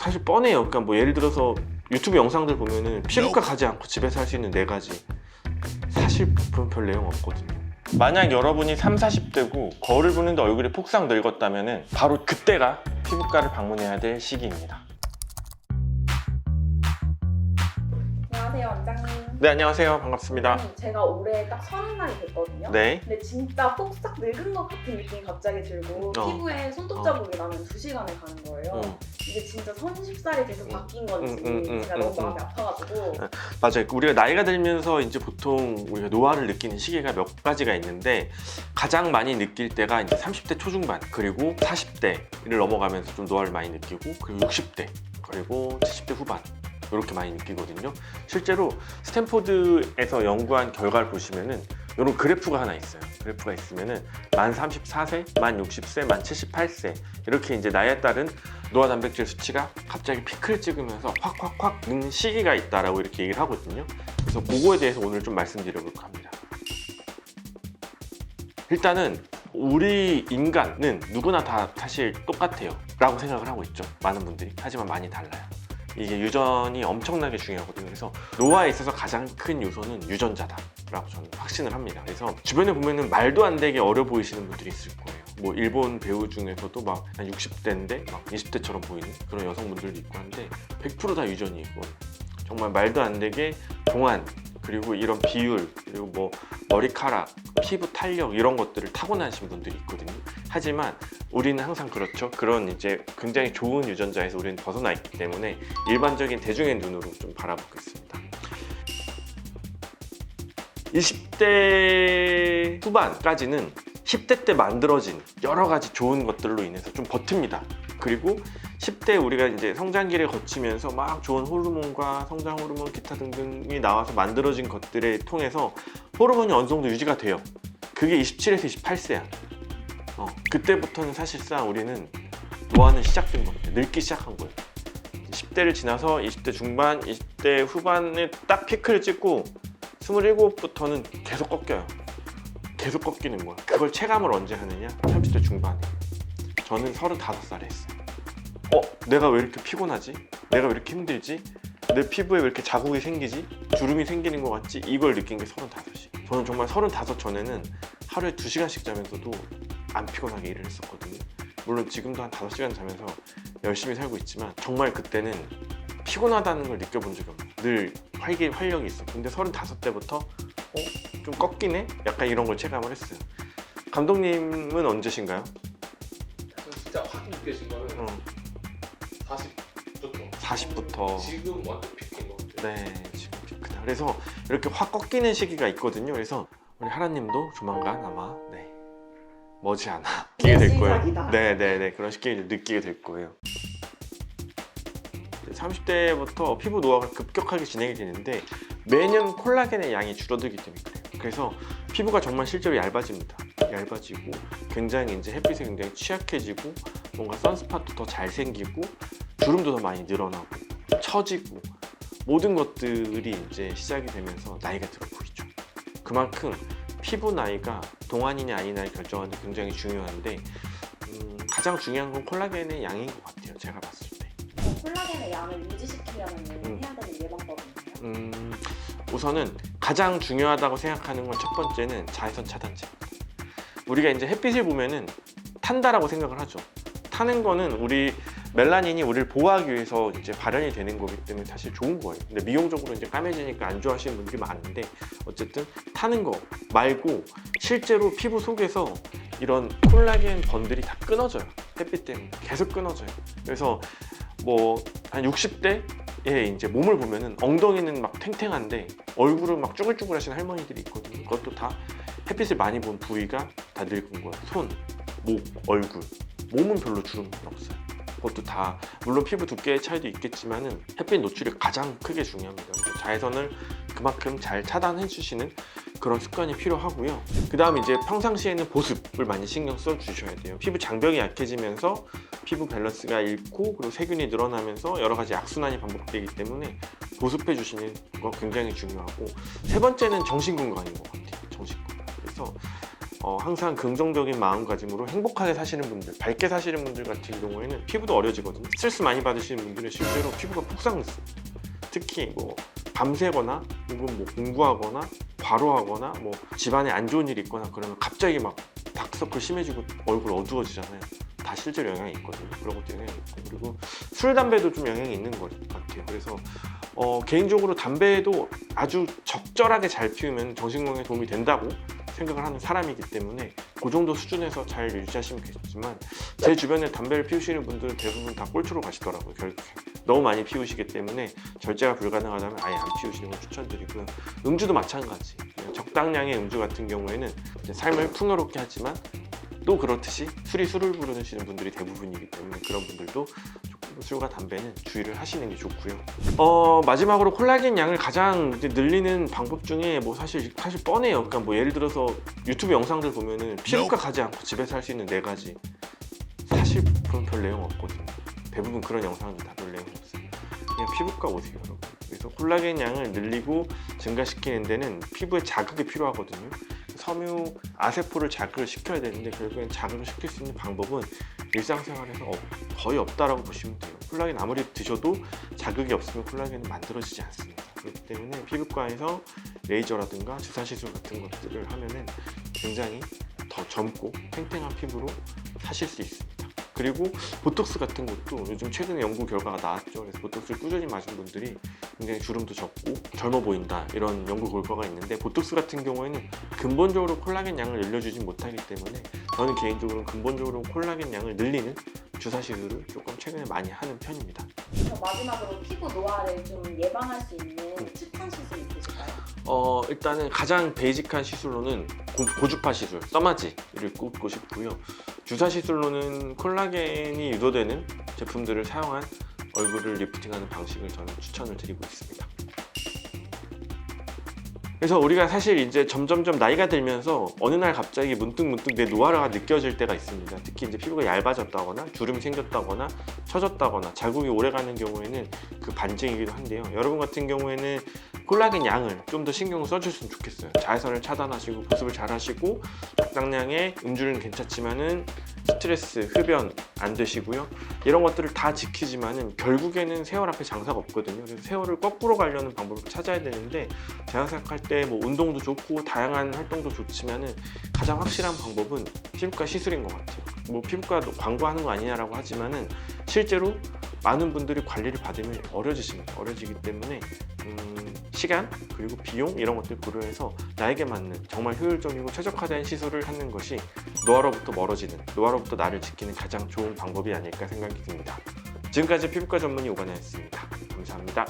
사실 뻔해요. 그러니까 뭐 예를 들어서 유튜브 영상들 보면은 피부과 가지 않고 집에서 할 수 있는 4가지, 사실 별 내용 없거든요. 만약 여러분이 30, 40대고 거울을 보는데 얼굴이 폭삭 늙었다면은 바로 그때가 피부과를 방문해야 될 시기입니다. 안녕하세요, 원장님. 네, 안녕하세요. 반갑습니다. 원장님, 제가 올해 딱 30살이 됐거든요. 네. 근데 진짜 폭삭 늙은 것 같은 느낌이 갑자기 들고 피부에 손톱 자국이 나면 2시간을 가는 거예요. 이게 진짜 30살이 돼서 바뀐 건지 제가 너무 마음이 아파가지고. 맞아요. 우리가 나이가 들면서 이제 보통 우리가 노화를 느끼는 시기가 몇 가지가 있는데 가장 많이 느낄 때가 이제 30대 초중반, 그리고 40대를 넘어가면서 좀 노화를 많이 느끼고, 그리고 60대, 그리고 70대 후반 이렇게 많이 느끼거든요. 실제로 스탠포드에서 연구한 결과를 보시면은 이런 그래프가 하나 있어요. 그래프가 있으면은 만 34세, 만 60세, 만 78세 이렇게 이제 나이에 따른 노화 단백질 수치가 갑자기 피크를 찍으면서 확 는 시기가 있다라고 이렇게 얘기를 하거든요. 그래서 그거에 대해서 오늘 좀 말씀드려볼까 합니다. 일단은 우리 인간은 누구나 다 사실 똑같아요 라고 생각을 하고 있죠, 많은 분들이. 하지만 많이 달라요. 이게 유전이 엄청나게 중요하거든요. 그래서 노화에 있어서 가장 큰 요소는 유전자다 라고 저는 확신을 합니다. 그래서 주변에 보면은 말도 안 되게 어려 보이시는 분들이 있을 거예요. 뭐 일본 배우 중에서도 막 한 60대인데 막 20대처럼 보이는 그런 여성분들도 있고 한데 100% 다 유전이고, 정말 말도 안 되게 동안, 그리고 이런 비율, 그리고 뭐 머리카락, 피부 탄력 이런 것들을 타고나신 분들이 있거든요. 하지만 우리는 항상 그렇죠. 그런 이제 굉장히 좋은 유전자에서 우리는 벗어나 있기 때문에 일반적인 대중의 눈으로 좀 바라보겠습니다. 20대 후반까지는 10대 때 만들어진 여러 가지 좋은 것들로 인해서 좀 버팁니다. 그리고 10대 우리가 이제 성장기를 거치면서 막 좋은 호르몬과 성장 호르몬, 기타 등등이 나와서 만들어진 것들을 통해서 호르몬이 어느 정도 유지가 돼요. 그게 27에서 28세야. 그때부터는 사실상 우리는 노화는 시작된 겁니다. 늙기 시작한 거예요. 10대를 지나서 20대 중반, 20대 후반에 딱 피크를 찍고 27부터는 계속 꺾여요. 계속 꺾이는 거야. 그걸 체감을 언제 하느냐? 30대 중반에. 저는 35살에 했어요. 내가 왜 이렇게 피곤하지? 내가 왜 이렇게 힘들지? 내 피부에 왜 이렇게 자국이 생기지? 주름이 생기는 것 같지? 이걸 느낀 게 35이. 저는 정말 35 전에는 하루에 2시간씩 자면서도 안 피곤하게 일을 했었거든요. 물론 지금도 한 5시간 자면서 열심히 살고 있지만 정말 그때는 피곤하다는 걸 느껴본 적이 없어요. 늘 활력이 있어. 근데 35대부터 좀 꺾이네? 약간 이런 걸 체감을 했어요. 감독님은 언제신가요? 저는 진짜 확 느껴진 거는 40부터 40부터. 지금 완전 피크인 것 같아요. 네, 지금 피크다. 그래서 이렇게 확 꺾이는 시기가 있거든요. 그래서 우리 하라님도 조만간 아마 머지않아 느끼게 될 거예요. 시작이다. 네, 그런 시기를 느끼게 될 거예요. 30대부터 피부 노화가 급격하게 진행이 되는데 매년 콜라겐의 양이 줄어들기 때문에 그래요. 그래서 피부가 정말 실제로 얇아집니다. 얇아지고 굉장히 이제 햇빛에 굉장히 취약해지고 뭔가 선스팟도 더 잘 생기고 주름도 더 많이 늘어나고 처지고 모든 것들이 이제 시작이 되면서 나이가 들어 보이죠. 그만큼 피부 나이가 동안이냐 아니냐를 결정하는 데 굉장히 중요한데 가장 중요한 건 콜라겐의 양인 것 같아요. 제가 봤을 때. 콜라겐의 양을 유지시키려면 해야 되는 예방법이 있나요? 우선은 가장 중요하다고 생각하는 건 첫 번째는 자외선 차단제입니다. 우리가 이제 햇빛을 보면은 탄다라고 생각을 하죠. 타는 거는 우리 멜라닌이 우리를 보호하기 위해서 이제 발현이 되는 거기 때문에 사실 좋은 거예요. 근데 미용적으로 이제 까매지니까 안 좋아하시는 분들이 많은데 어쨌든 타는 거 말고 실제로 피부 속에서 이런 콜라겐 번들이 다 끊어져요. 햇빛 때문에 계속 끊어져요. 그래서 뭐 한 60대에 이제 몸을 보면은 엉덩이는 막 탱탱한데 얼굴은 막 쭈글쭈글 하시는 할머니들이 있거든요. 그것도 다 햇빛을 많이 본 부위가 다 늙은 거예요. 손, 목, 얼굴. 몸은 별로 주름이 없어요. 그것도 다 물론 피부 두께의 차이도 있겠지만은 햇빛 노출이 가장 크게 중요합니다. 자외선을 그만큼 잘 차단해 주시는 그런 습관이 필요하고요. 그 다음 이제 평상시에는 보습을 많이 신경 써 주셔야 돼요. 피부 장벽이 약해지면서 피부 밸런스가 잃고 그리고 세균이 늘어나면서 여러 가지 악순환이 반복되기 때문에 보습해 주시는 거 굉장히 중요하고, 세 번째는 정신 건강인 것 같아요. 정신 건강. 그래서 항상 긍정적인 마음가짐으로 행복하게 사시는 분들, 밝게 사시는 분들 같은 경우에는 피부도 어려지거든요. 스트레스 많이 받으시는 분들은 실제로 피부가 폭삭했어요. 특히 뭐 밤새거나 혹은 뭐 공부하거나 과로하거나 뭐 집안에 안 좋은 일이 있거나 그러면 갑자기 막 다크서클 심해지고 얼굴 어두워지잖아요. 다 실제로 영향이 있거든요. 그런 것도 영향이 있고, 그리고 술, 담배도 좀 영향이 있는 것 같아요. 그래서 개인적으로 담배도 아주 적절하게 잘 피우면 정신건강에 도움이 된다고 생각을 하는 사람이기 때문에 그 정도 수준에서 잘 유지하시면 되겠지만, 제 주변에 담배를 피우시는 분들은 대부분 다 꼴초로 가시더라고요. 결국 너무 많이 피우시기 때문에 절제가 불가능하다면 아예 안 피우시는 걸 추천드리고요. 음주도 마찬가지. 그냥 적당량의 음주 같은 경우에는 이제 삶을 풍요롭게 하지만 또 그렇듯이 술을 부르시는 분들이 대부분이기 때문에 그런 분들도 조금 술과 담배는 주의를 하시는 게 좋고요. 마지막으로 콜라겐 양을 가장 이제 늘리는 방법 중에 뭐 사실 뻔해요. 그러니까 뭐 예를 들어서 유튜브 영상들 보면은 피부과 가지 않고 집에서 할 수 있는 4가지, 사실 그런 별 내용 없거든요. 대부분 그런 영상은 다 별 내용 없어요. 그냥 피부과 오세요, 여러분. 그래서 콜라겐 양을 늘리고 증가시키는 데는 피부에 자극이 필요하거든요. 섬유 아세포를 자극을 시켜야 되는데 결국엔 자극을 시킬 수 있는 방법은 일상생활에서 거의 없다라고 보시면 돼요. 콜라겐 아무리 드셔도 자극이 없으면 콜라겐은 만들어지지 않습니다. 그렇기 때문에 피부과에서 레이저라든가 주사시술 같은 것들을 하면은 굉장히 더 젊고 탱탱한 피부로 사실 수 있습니다. 그리고 보톡스 같은 것도 요즘 최근에 연구 결과가 나왔죠. 그래서 보톡스를 꾸준히 맞은 분들이 굉장히 주름도 적고 젊어 보인다, 이런 연구 결과가 있는데, 보톡스 같은 경우에는 근본적으로 콜라겐 양을 늘려주지 못하기 때문에 저는 개인적으로 근본적으로 콜라겐 양을 늘리는 주사 시술을 조금 최근에 많이 하는 편입니다. 마지막으로 피부 노화를 좀 예방할 수 있는 추천 시술 있으실까요? 일단은 가장 베이직한 시술로는 고주파 시술, 써마지를 꼽고 싶고요. 주사 시술로는 콜라겐이 유도되는 제품들을 사용한 얼굴을 리프팅하는 방식을 저는 추천을 드리고 있습니다. 그래서 우리가 사실 이제 점점점 나이가 들면서 어느 날 갑자기 문득 내 노화가 느껴질 때가 있습니다. 특히 이제 피부가 얇아졌다거나 주름이 생겼다거나 처졌다거나 자국이 오래가는 경우에는 그 반증이기도 한데요. 여러분 같은 경우에는 콜라겐 양을 좀 더 신경을 써주셨으면 좋겠어요. 자외선을 차단하시고 보습을 잘 하시고 적당량의 음주는 괜찮지만은 스트레스, 흡연 안 되시고요. 이런 것들을 다 지키지만은 결국에는 세월 앞에 장사가 없거든요. 그래서 세월을 거꾸로 가려는 방법을 찾아야 되는데, 제가 생각할 때 뭐 운동도 좋고 다양한 활동도 좋지만은 가장 확실한 방법은 피부과 시술인 것 같아요. 뭐 피부과 광고하는 거 아니냐라고 하지만은 실제로 많은 분들이 관리를 받으면 어려지십니다. 어려지기 때문에 시간 그리고 비용 이런 것들 고려해서 나에게 맞는 정말 효율적이고 최적화된 시술을 하는 것이 노화로부터 멀어지는, 노화로부터 나를 지키는 가장 좋은 방법이 아닐까 생각이 듭니다. 지금까지 피부과 전문의 오건혜였습니다. 감사합니다.